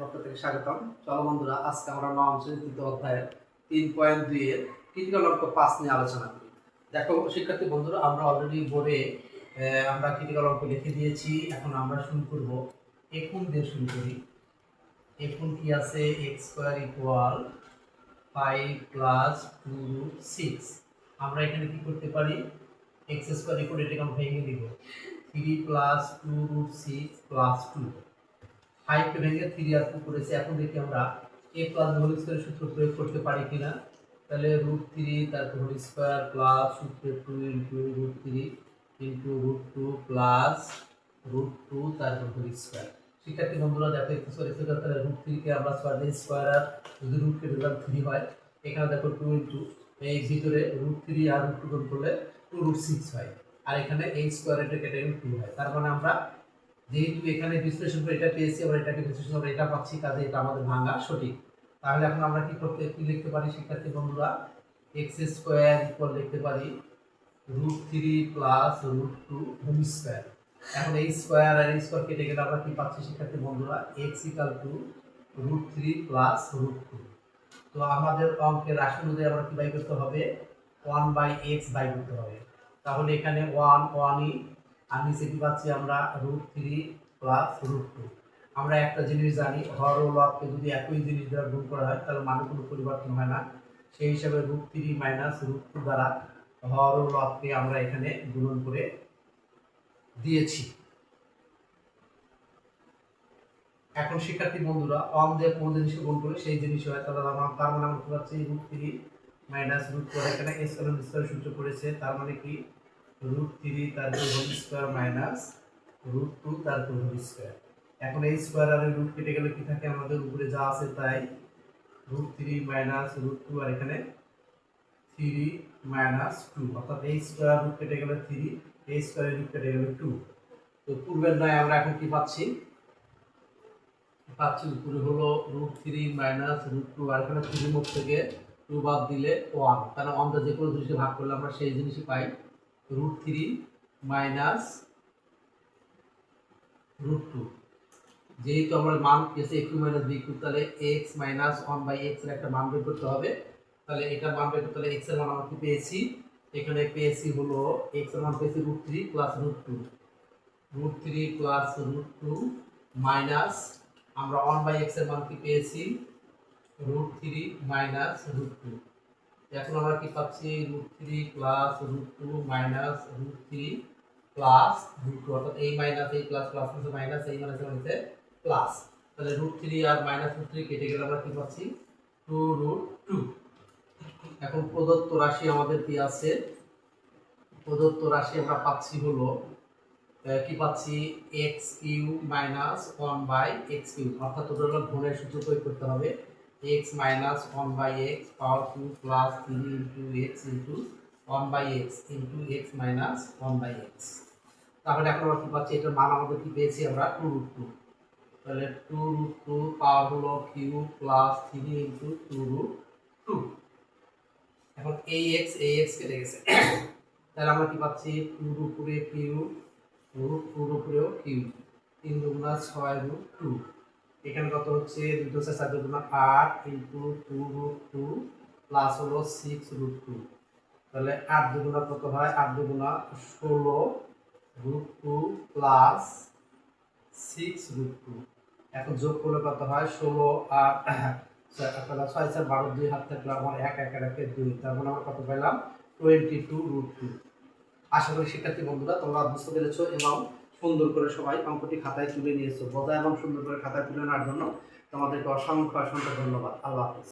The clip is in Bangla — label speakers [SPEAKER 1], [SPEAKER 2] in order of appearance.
[SPEAKER 1] পক্ষ থেকে স্বাগতম। চলো বন্ধুরা, আজকে আমরা নবম শ্রেণীর তৃতীয় অধ্যায়ের 3.2 এর ক্রিটিক্যাল অঙ্ক 5 নিয়ে আলোচনা করি। দেখো শিক্ষার্থী বন্ধুরা, আমরা অলরেডি বোর্ডে আমরা ক্রিটিক্যাল অঙ্ক লিখে দিয়েছি। এখন আমরা শুরু করব এখন দিয়ে শুরু করি। এখন কি আছে? x² = 5 + 2√6। আমরা এখানে কি করতে পারি? x² এটাকে আমরা ভেঙে দিব। 3 + 2√6 + 2। 5 কে ভেঙে 3 আর 2 করেছে। এখন দেখি আমরা a প্লাস হোল স্কয়ারের সূত্র প্রয়োগ করতে পারি কিনা। তাহলে √3 তারপর হোল স্কয়ার প্লাস সূত্র 2 ইনটু √3 ইনটু √2 প্লাস √2 তারপর হোল স্কয়ার। শিক্ষার্থী বন্ধুরা দেখো একটু সরি তাহলে √3 কে আমরা স্কয়ার দিয়ে স্কয়ার আর যদি রুট কে দিলাম 3 হয়। এখানে দেখো 2 ইনটু এই ভিতরে √3 আর √2 গুণ করলে 2√6 হয়। আর এখানে এই স্কয়ার এটা কেটে গেলে 2 হয়। তার মানে আমরা যেহেতু এখানে বিশ্লেষণ করে এটা পেয়েছি, আমরা এটাকে বিশ্লেষণ করে এটা পাচ্ছি, কাজে এটা আমাদের ভাঙা সঠিক। তাহলে এখন আমরা কি লিখতে পারি শিক্ষার্থী বন্ধুরা? x² লিখতে পারি √3 + √2 হোল স্কয়ার। এখন এই স্কয়ার আর এই স্কয়ার কেটে গেলে আমরা কি পাচ্ছি শিক্ষার্থী বন্ধুরা? x = √3 + √2। তো আমাদের অঙ্কের রাশি অনুযায়ী আমরা কি বাই করতে হবে? 1/x বাই করতে হবে। তাহলে এখানে 1 আর নিচে কি পাচ্ছি আমরা? √3 + √2। আমরা একটা জিনিস জানি, হর ও লবকে যদি একই জিনিস দ্বারা গুণ করা হয় তাহলে মানে কোনো পরিবর্তন হয় না। সেই হিসাবে √3 - √2 দ্বারা হর ও লবকে আমরা এখানে গুণন করে দিয়েছি। এখন শিক্ষার্থী বন্ধুরা, অন দিয়ে কোন জিনিসকে গুণ করে সেই জিনিস হয়, তাহলে তার মানে আমরা কি পাচ্ছি? √3 - √2। এখানে স্কয়ার সূত্র পড়েছে, তার মানে কি √3 তারপর হোল স্কয়ার মাইনাস √2 তারপর হোল স্কয়ার। এখন এই স্কয়ার আর রুট কেটে গেলে কি থাকে? আমাদের উপরে যা আছে তাই। √3 - √2 আর এখানে 3 - 2, অর্থাৎ এই স্কয়ার রুট কেটে গেলে 3, এই স্কয়ারের রুট কেটে গেলে 2। তো পূর্বের নয় আমরা এখন কি পাচ্ছি? উপরে হলো √3 - √2 আর এখানে 3 মুখ থেকে 2 বাদ দিলে 1। তাহলে আমরা যে কোনো জিনিসকে ভাগ করলে আমরা সেই জিনিসই পাই। √3 - √2। যেহেতু আমরা মান পেয়েছি a2 - b2, তাহলে x - 1/x এর একটা মান বের করতে হবে। তাহলে এটা মান বের করতে হলে x এর মান আমরা কি পেয়েছি? এখানে পেয়েছি হলো x এর মান পেয়েছি √3 + √2। √3 + √2 মাইনাস আমরা 1/x এর মান কি পেয়েছি? √3 - √2। এখন আমরা কি পাচ্ছি? √3 + √2 মাইনাস √3 প্লাস √2, অর্থাৎ এই মাইনাস এই প্লাস প্লাস হচ্ছে মাইনাস, এই মাইনাস হচ্ছে প্লাস। তাহলে √3 আর -√3 কেটে গেলে আমরা কি পাচ্ছি? 2√2। এখন প্রদত্ত রাশি আমাদের কি আছে? প্রদত্ত রাশি আমরা পাচ্ছি হলো কি পাচ্ছি? x³ - 1/x³, অর্থাৎ ওটা হলো গুণের সূত্র প্রয়োগ করতে হবে। x - 1/x পাওয়ার 2 plus 3 into x into 1/x into x - 1/x। তাহলে এখন আমরা কি পাচ্ছি? এটার মান আমাদের কি পেয়েছি আমরা? 2√2। তাহলে 2√2 পাওয়ার হলো কিউ প্লাস 3 ইনটু 2√2। এখন এই x কেটে গেছে। তাহলে আমরা কি পাচ্ছি? 2 এর উপরে কিউ, √2 এর উপরেও কিউ, 3 দুগুণা 6√2। এখানে কত হচ্ছে? 2 × 4 = 8 ইনটু 2√2 প্লাস হলো 6√2। তাহলে 8 দুগুণা কত হয়? 8 দুগুণা 16√2 প্লাস 6√2। এখন যোগ করলে কত হয়? 16 আর 6 6 12, 2 হাত থাকলে আমার 1 1 1 2, তার মানে আমরা কত পেলাম? 22√2। আশা করি শিক্ষার্থী বন্ধুরা তোমরা বুঝতে পেরেছো এবং সুন্দর করে সবাই অঙ্কটি খাতায় তুলে নিয়েছো। বোঝা এবং সুন্দর করে খাতায় তুলে নেওয়ার জন্য তোমাদেরকে অসংখ্য ধন্যবাদ। আল্লাহ হাফেজ।